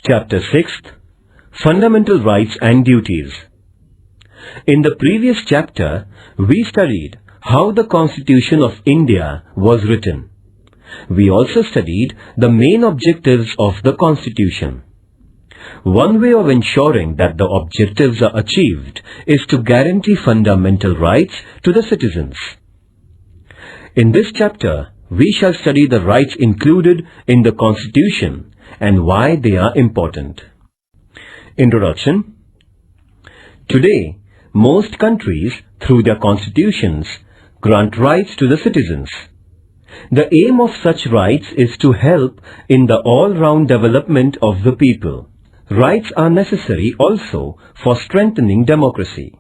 Chapter 6, Fundamental Rights and Duties. In the previous chapter, we studied how the Constitution of India was written. We also studied the main objectives of the Constitution. One way of ensuring that the objectives are achieved is to guarantee fundamental rights to the citizens. In this chapter, we shall study the rights included in the Constitution and why they are important. Introduction. Today, most countries, through their constitutions, grant rights to the citizens. The aim of such rights is to help in the all-round development of the people. Rights are necessary also for strengthening democracy.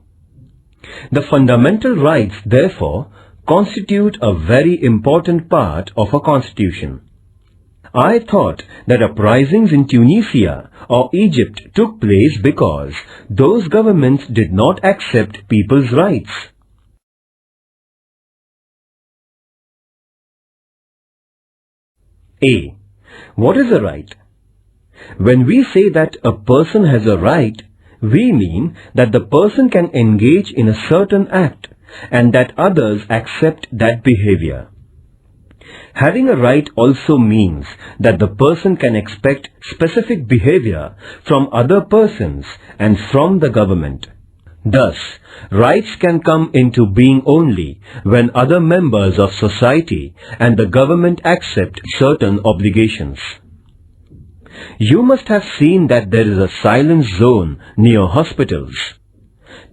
The fundamental rights, therefore, constitute a very important part of a constitution. I thought that uprisings in Tunisia or Egypt took place because those governments did not accept people's rights. A. What is a right? When we say that a person has a right, we mean that the person can engage in a certain act and that others accept that behavior. Having a right also means that the person can expect specific behavior from other persons and from the government. Thus, rights can come into being only when other members of society and the government accept certain obligations. You must have seen that there is a silence zone near hospitals.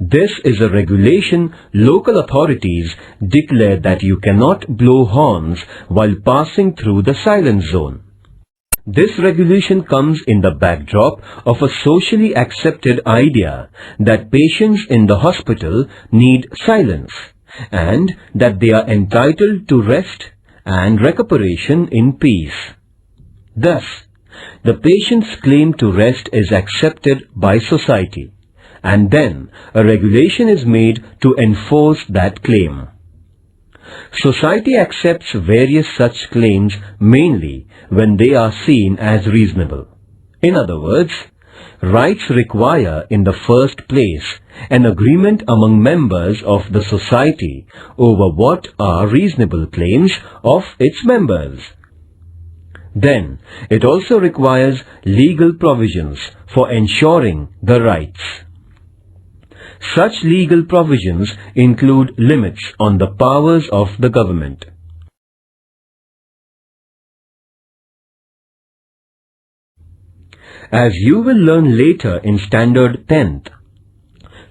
This is a regulation local authorities declare that you cannot blow horns while passing through the silence zone. This regulation comes in the backdrop of a socially accepted idea that patients in the hospital need silence and that they are entitled to rest and recuperation in peace. Thus, the patient's claim to rest is accepted by society, and then a regulation is made to enforce that claim. Society accepts various such claims mainly when they are seen as reasonable. In other words, rights require in the first place an agreement among members of the society over what are reasonable claims of its members. Then, it also requires legal provisions for ensuring the rights. Such legal provisions include limits on the powers of the government. As you will learn later in Standard 10th,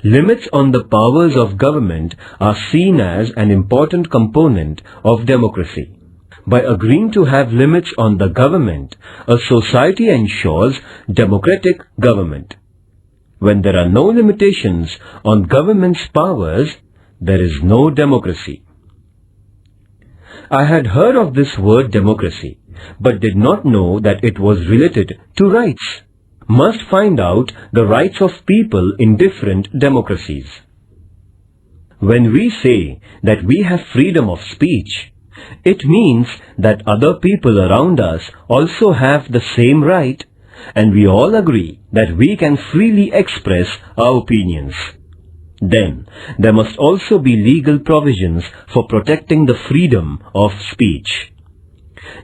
limits on the powers of government are seen as an important component of democracy. By agreeing to have limits on the government, a society ensures democratic government. When there are no limitations on government's powers, there is no democracy. I had heard of this word democracy, but did not know that it was related to rights. Must find out the rights of people in different democracies. When we say that we have freedom of speech, it means that other people around us also have the same right, and we all agree that we can freely express our opinions. Then, there must also be legal provisions for protecting the freedom of speech.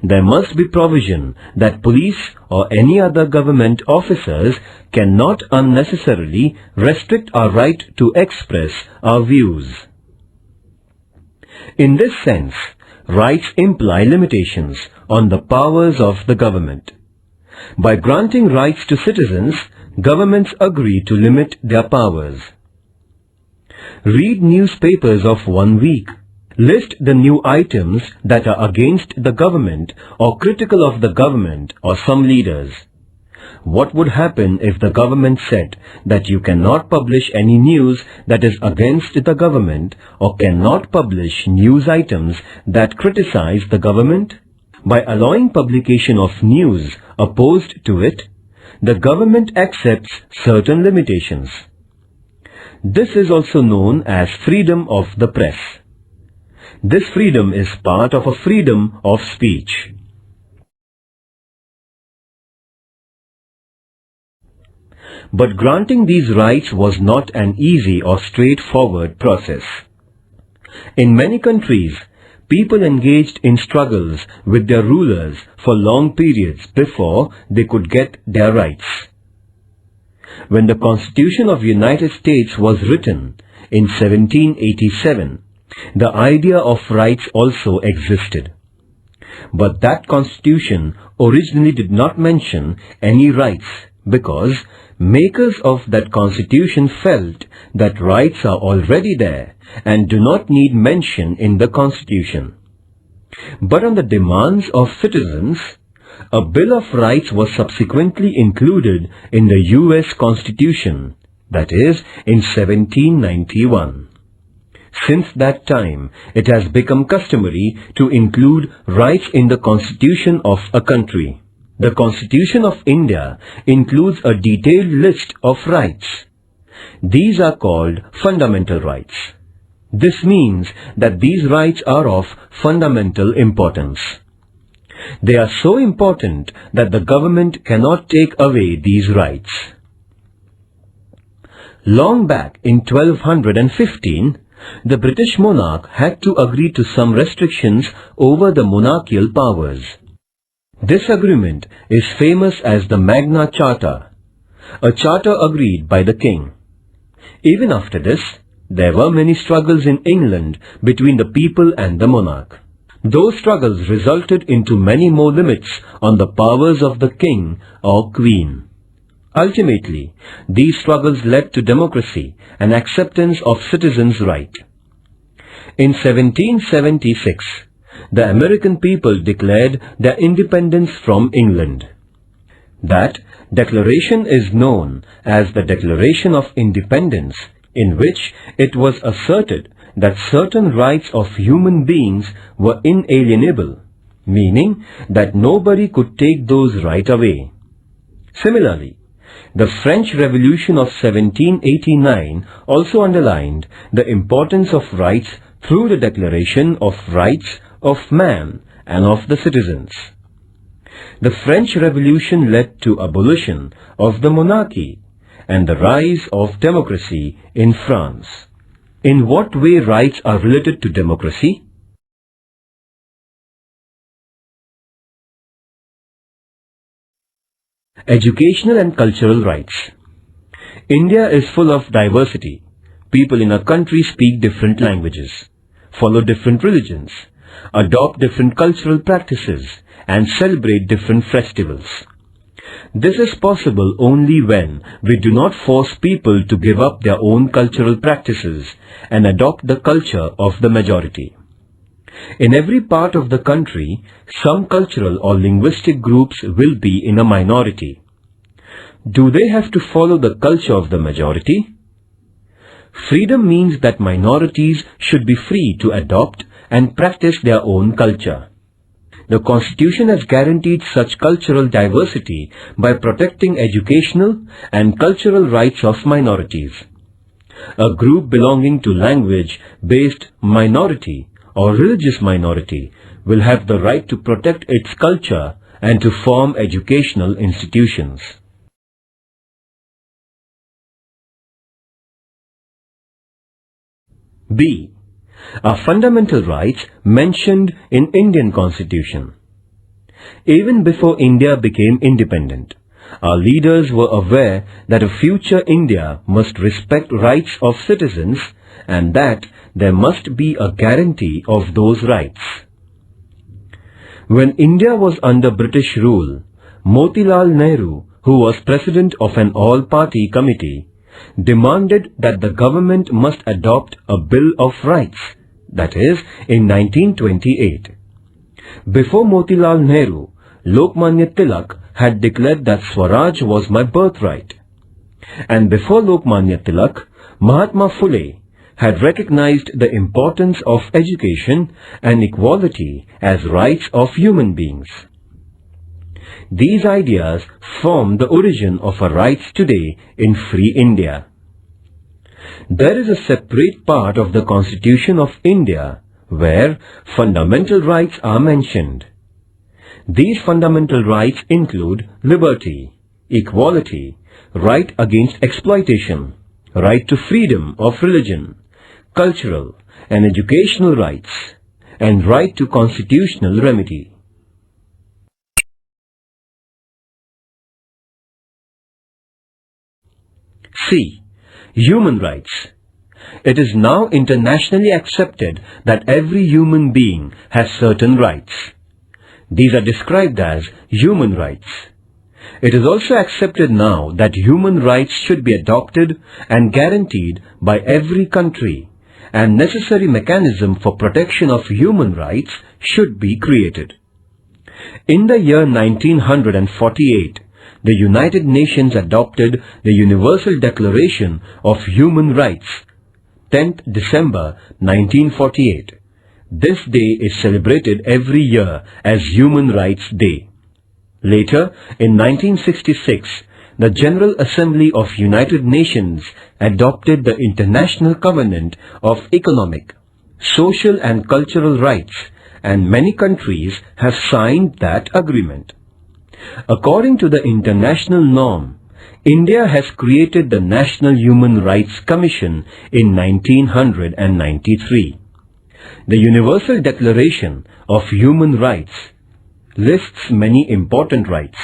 There must be provision that police or any other government officers cannot unnecessarily restrict our right to express our views. In this sense, rights imply limitations on the powers of the government. By granting rights to citizens, governments agree to limit their powers. Read newspapers of 1 week. List the new items that are against the government or critical of the government or some leaders. What would happen if the government said that you cannot publish any news that is against the government or cannot publish news items that criticize the government? By allowing publication of news opposed to it, the government accepts certain limitations. This is also known as freedom of the press. This freedom is part of a freedom of speech. But granting these rights was not an easy or straightforward process. In many countries, people engaged in struggles with their rulers for long periods before they could get their rights. When the Constitution of the United States was written in 1787, the idea of rights also existed. But that Constitution originally did not mention any rights because makers of that Constitution felt that rights are already there and do not need mention in the Constitution. But on the demands of citizens, a Bill of Rights was subsequently included in the US Constitution, that is, in 1791. Since that time, it has become customary to include rights in the Constitution of a country. The Constitution of India includes a detailed list of rights. These are called fundamental rights. This means that these rights are of fundamental importance. They are so important that the government cannot take away these rights. Long back in 1215, the British monarch had to agree to some restrictions over the monarchical powers. This agreement is famous as the Magna Charta, a charter agreed by the king. Even after this, there were many struggles in England between the people and the monarch. Those struggles resulted into many more limits on the powers of the king or queen. Ultimately, these struggles led to democracy and acceptance of citizens' rights. In 1776, the American people declared their independence from England. That declaration is known as the Declaration of Independence, in which it was asserted that certain rights of human beings were inalienable, meaning that nobody could take those rights away. Similarly, the French Revolution of 1789 also underlined the importance of rights through the Declaration of Rights of Man and of the Citizens. The French Revolution led to abolition of the monarchy and the rise of democracy in France. In what way rights are related to democracy? Educational and cultural rights. India is full of diversity. People in a country speak different languages, follow different religions, adopt different cultural practices, and celebrate different festivals. This is possible only when we do not force people to give up their own cultural practices and adopt the culture of the majority. In every part of the country, some cultural or linguistic groups will be in a minority. Do they have to follow the culture of the majority? Freedom means that minorities should be free to adopt and practice their own culture. The Constitution has guaranteed such cultural diversity by protecting educational and cultural rights of minorities. A group belonging to language-based minority or religious minority will have the right to protect its culture and to form educational institutions. B. Are fundamental rights mentioned in Indian Constitution. Even before India became independent, our leaders were aware that a future India must respect rights of citizens and that there must be a guarantee of those rights. When India was under British rule, Motilal Nehru, who was president of an all-party committee, demanded that the government must adopt a Bill of Rights, that is, in 1928. Before Motilal Nehru, Lokmanya Tilak had declared that Swaraj was my birthright. And before Lokmanya Tilak, Mahatma Phule had recognized the importance of education and equality as rights of human beings. These ideas form the origin of our rights today in free India. There is a separate part of the Constitution of India where fundamental rights are mentioned. These fundamental rights include liberty, equality, right against exploitation, right to freedom of religion, cultural and educational rights, and right to constitutional remedy. C. Human rights. It is now internationally accepted that every human being has certain rights. These are described as human rights. It is also accepted now that human rights should be adopted and guaranteed by every country, and necessary mechanism for protection of human rights should be created. In the year 1948, the United Nations adopted the Universal Declaration of Human Rights, 10th December 1948. This day is celebrated every year as Human Rights Day. Later, in 1966, the General Assembly of United Nations adopted the International Covenant of Economic, Social and Cultural Rights, and many countries have signed that agreement. According to the international norm, India has created the National Human Rights Commission in 1993. The Universal Declaration of Human Rights lists many important rights.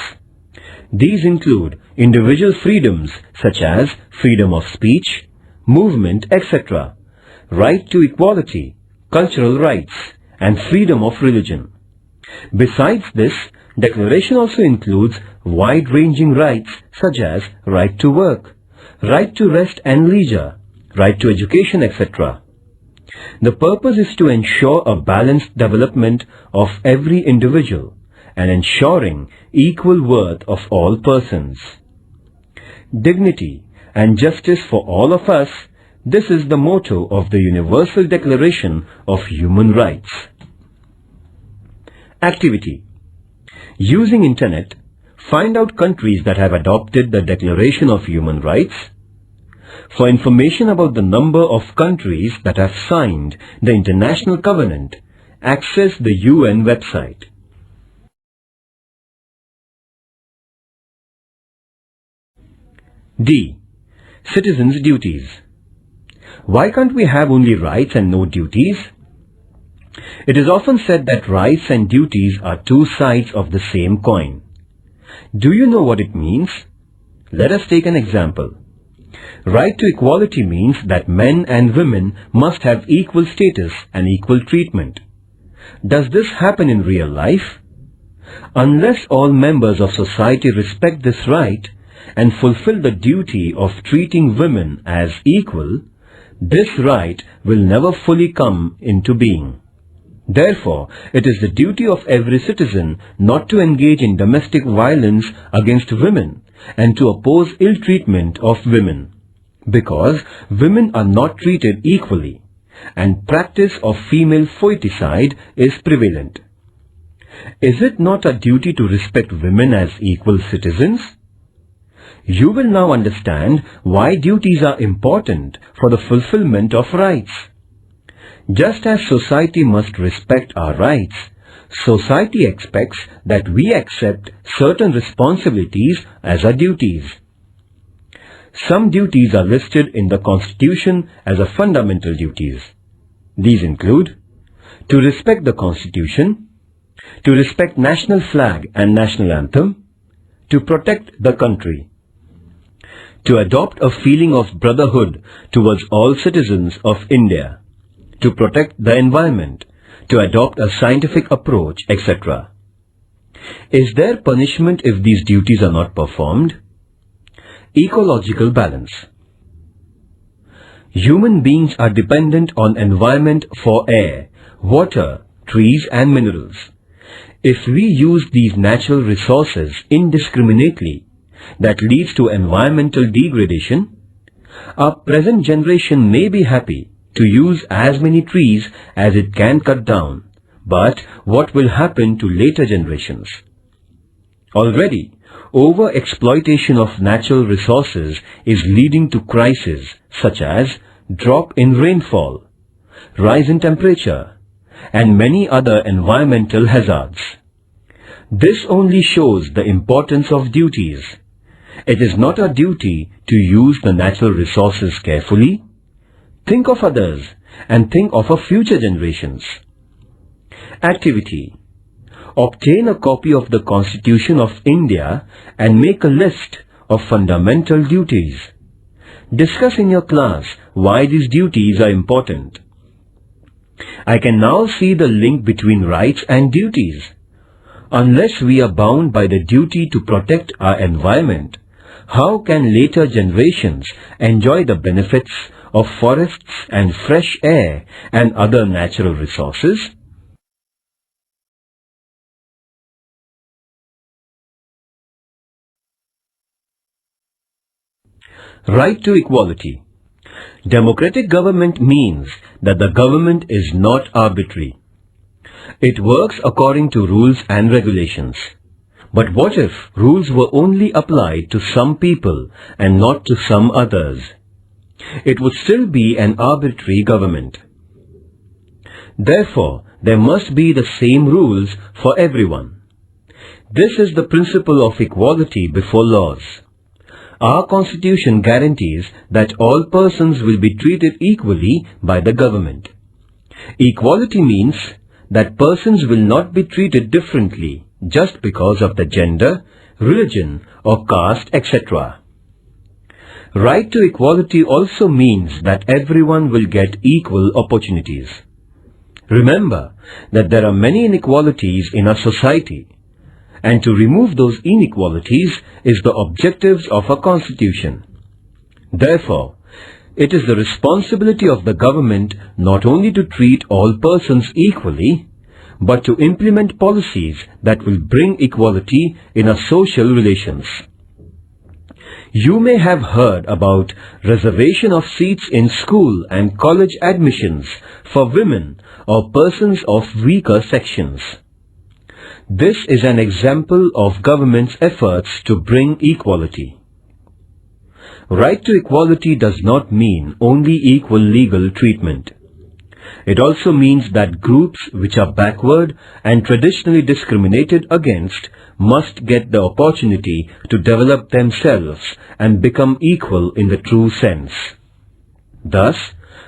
These include individual freedoms such as freedom of speech, movement, etc., right to equality, cultural rights, and freedom of religion. Besides this, Declaration also includes wide-ranging rights such as right to work, right to rest and leisure, right to education, etc. The purpose is to ensure a balanced development of every individual and ensuring equal worth of all persons. Dignity and justice for all of us, this is the motto of the Universal Declaration of Human Rights. Activity. Using Internet, find out countries that have adopted the Declaration of Human Rights. For information about the number of countries that have signed the International Covenant, access the UN website. D. Citizens' duties. Why can't we have only rights and no duties? It is often said that rights and duties are two sides of the same coin. Do you know what it means? Let us take an example. Right to equality means that men and women must have equal status and equal treatment. Does this happen in real life? Unless all members of society respect this right and fulfill the duty of treating women as equal, this right will never fully come into being. Therefore, it is the duty of every citizen not to engage in domestic violence against women and to oppose ill treatment of women, because women are not treated equally and practice of female foeticide is prevalent. Is it not a duty to respect women as equal citizens? You will now understand why duties are important for the fulfillment of rights. Just as society must respect our rights, society expects that we accept certain responsibilities as our duties. Some duties are listed in the Constitution as a fundamental duties. These include to respect the Constitution, to respect national flag and national anthem, to protect the country, to adopt a feeling of brotherhood towards all citizens of India, to protect the environment, to adopt a scientific approach, etc. Is there punishment if these duties are not performed? Ecological balance. Human beings are dependent on environment for air, water, trees and minerals. If we use these natural resources indiscriminately, that leads to environmental degradation. Our present generation may be happy to use as many trees as it can cut down, but what will happen to later generations? Already, over-exploitation of natural resources is leading to crises such as drop in rainfall, rise in temperature, and many other environmental hazards. This only shows the importance of duties. It is not our duty to use the natural resources carefully. Think of others and think of our future generations. Activity. Obtain a copy of the Constitution of India and make a list of fundamental duties. Discuss in your class why these duties are important. I can now see the link between rights and duties. Unless we are bound by the duty to protect our environment, how can later generations enjoy the benefits of forests and fresh air and other natural resources? Right to equality. Democratic government means that the government is not arbitrary. It works according to rules and regulations. But what if rules were only applied to some people and not to some others? It would still be an arbitrary government. Therefore, there must be the same rules for everyone. This is the principle of equality before laws. Our Constitution guarantees that all persons will be treated equally by the government. Equality means that persons will not be treated differently just because of the gender, religion or caste, etc. Right to equality also means that everyone will get equal opportunities. Remember that there are many inequalities in our society, and to remove those inequalities is the objectives of our Constitution. Therefore, it is the responsibility of the government not only to treat all persons equally, but to implement policies that will bring equality in our social relations. You may have heard about reservation of seats in school and college admissions for women or persons of weaker sections. This is an example of government's efforts to bring equality. Right to equality does not mean only equal legal treatment. It also means that groups which are backward and traditionally discriminated against must get the opportunity to develop themselves and become equal in the true sense. Thus,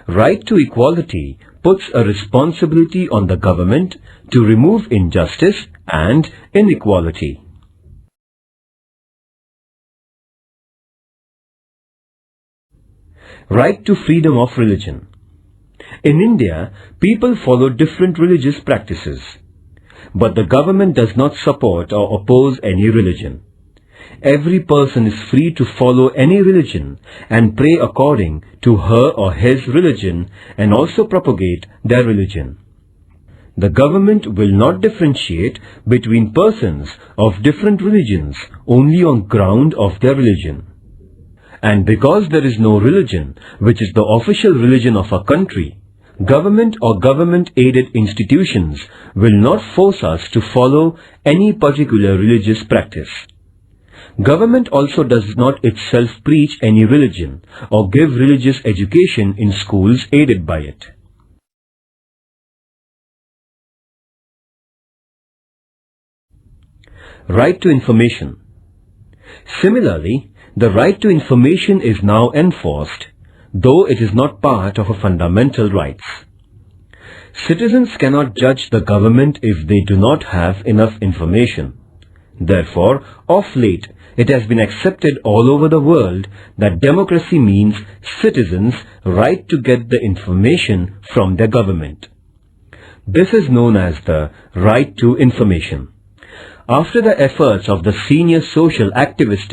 right to equality puts a responsibility on the government to remove injustice and inequality. Right to freedom of religion. In India, people follow different religious practices, but the government does not support or oppose any religion. Every person is free to follow any religion and pray according to her or his religion and also propagate their religion. The government will not differentiate between persons of different religions only on ground of their religion. And because there is no religion which is the official religion of our country, government or government-aided institutions will not force us to follow any particular religious practice. Government also does not itself preach any religion or give religious education in schools aided by it. Right to information. Similarly, the right to information is now enforced, though it is not part of our fundamental rights. Citizens cannot judge the government if they do not have enough information. Therefore, of late, it has been accepted all over the world that democracy means citizens' right to get the information from their government. This is known as the right to information. After the efforts of the senior social activist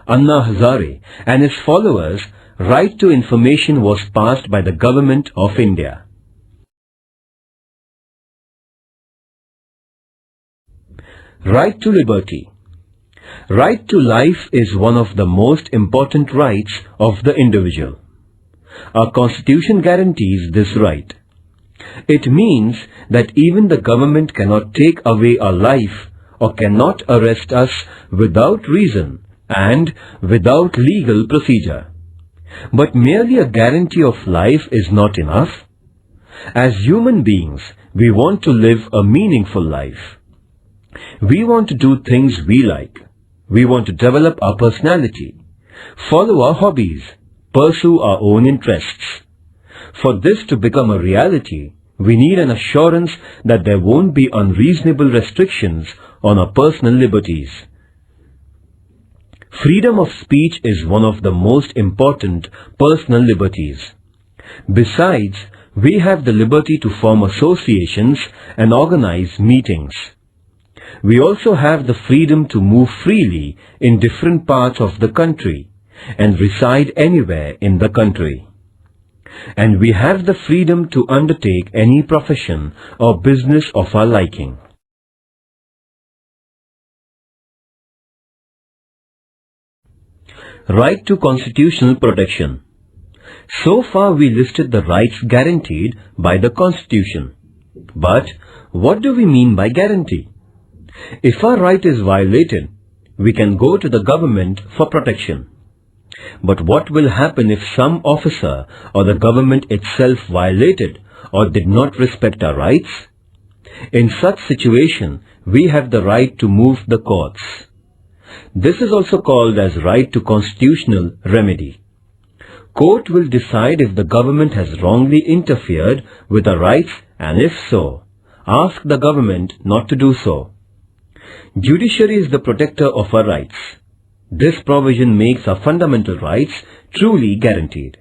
Anna Hazare and his followers, right to information was passed by the government of India. Right to liberty. Right to life is one of the most important rights of the individual. Our Constitution guarantees this right. It means that even the government cannot take away our life or cannot arrest us without reason and without legal procedure. But merely a guarantee of life is not enough. As human beings, we want to live a meaningful life. We want to do things we like. We want to develop our personality, follow our hobbies, pursue our own interests. For this to become a reality, we need an assurance that there won't be unreasonable restrictions on our personal liberties. Freedom of speech is one of the most important personal liberties. Besides, we have the liberty to form associations and organize meetings. We also have the freedom to move freely in different parts of the country and reside anywhere in the country. And we have the freedom to undertake any profession or business of our liking. Right to constitutional protection. So far we listed the rights guaranteed by the Constitution. But what do we mean by guarantee? If our right is violated, we can go to the government for protection. But what will happen if some officer or the government itself violated or did not respect our rights? In such situation, we have the right to move the courts. This is also called as right to constitutional remedy. Court will decide if the government has wrongly interfered with our rights, and if so, ask the government not to do so. Judiciary is the protector of our rights. This provision makes our fundamental rights truly guaranteed.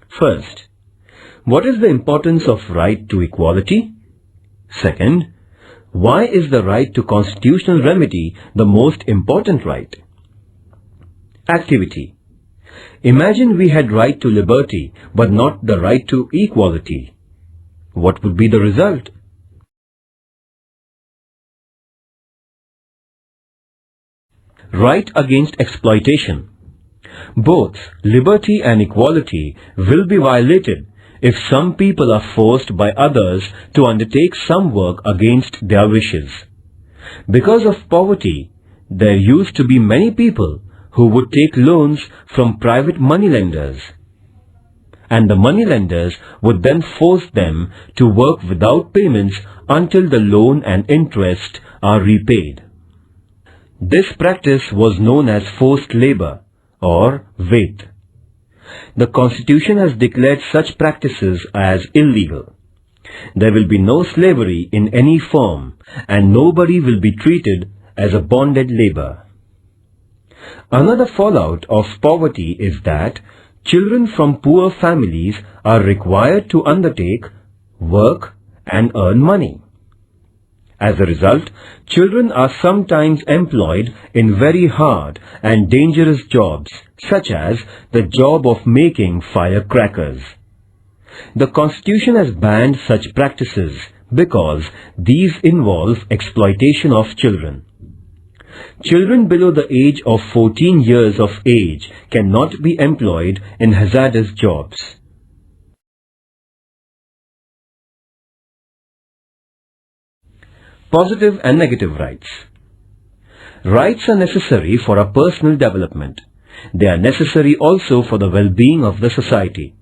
First, what is the importance of right to equality? Second, why is the right to constitutional remedy the most important right? Activity. Imagine we had right to liberty but not the right to equality. What would be the result? Right against exploitation. Both liberty and equality will be violated if some people are forced by others to undertake some work against their wishes. Because of poverty, there used to be many people who would take loans from private moneylenders, and the moneylenders would then force them to work without payments until the loan and interest are repaid. This practice was known as forced labor or wait. The Constitution has declared such practices as illegal. There will be no slavery in any form, and nobody will be treated as a bonded labor. Another fallout of poverty is that children from poor families are required to undertake work and earn money. As a result, children are sometimes employed in very hard and dangerous jobs, such as the job of making firecrackers. The Constitution has banned such practices because these involve exploitation of children. Children below the age of 14 years of age cannot be employed in hazardous jobs. Positive and negative rights. Rights are necessary for our personal development. They are necessary also for the well-being of the society.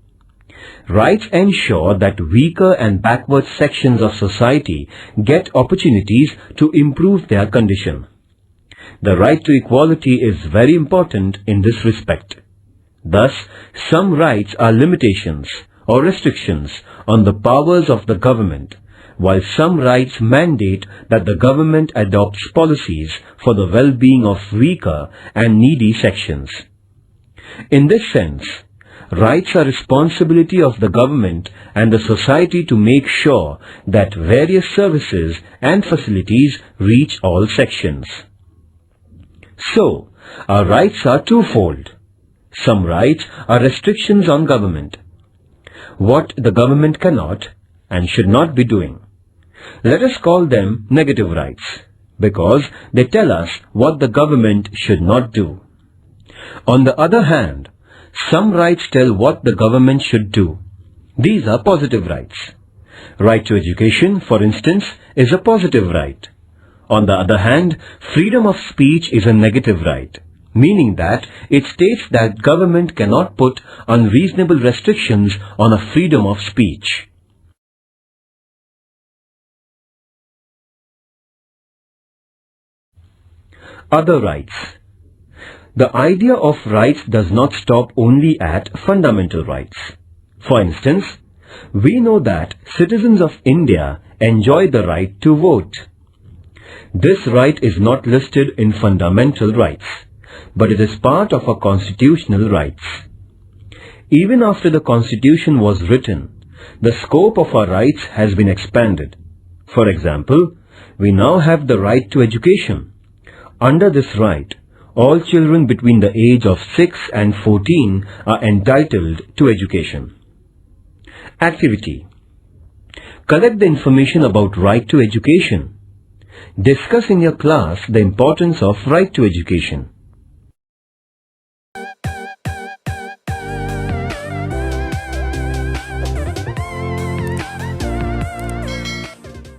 Rights ensure that weaker and backward sections of society get opportunities to improve their condition. The right to equality is very important in this respect. Thus, some rights are limitations or restrictions on the powers of the government, while some rights mandate that the government adopts policies for the well-being of weaker and needy sections. In this sense, rights are responsibility of the government and the society to make sure that various services and facilities reach all sections. So, our rights are twofold. Some rights are restrictions on government, what the government cannot and should not be doing. Let us call them negative rights, because they tell us what the government should not do. On the other hand, some rights tell what the government should do. These are positive rights. Right to education, for instance, is a positive right. On the other hand, freedom of speech is a negative right, meaning that it states that government cannot put unreasonable restrictions on a freedom of speech. Other rights. The idea of rights does not stop only at fundamental rights. For instance, we know that citizens of India enjoy the right to vote. This right is not listed in fundamental rights, but it is part of our constitutional rights. Even after the Constitution was written, the scope of our rights has been expanded. For example, we now have the right to education. Under this right, all children between the age of 6 and 14 are entitled to education. Activity. Collect the information about right to education. Discuss in your class the importance of right to education.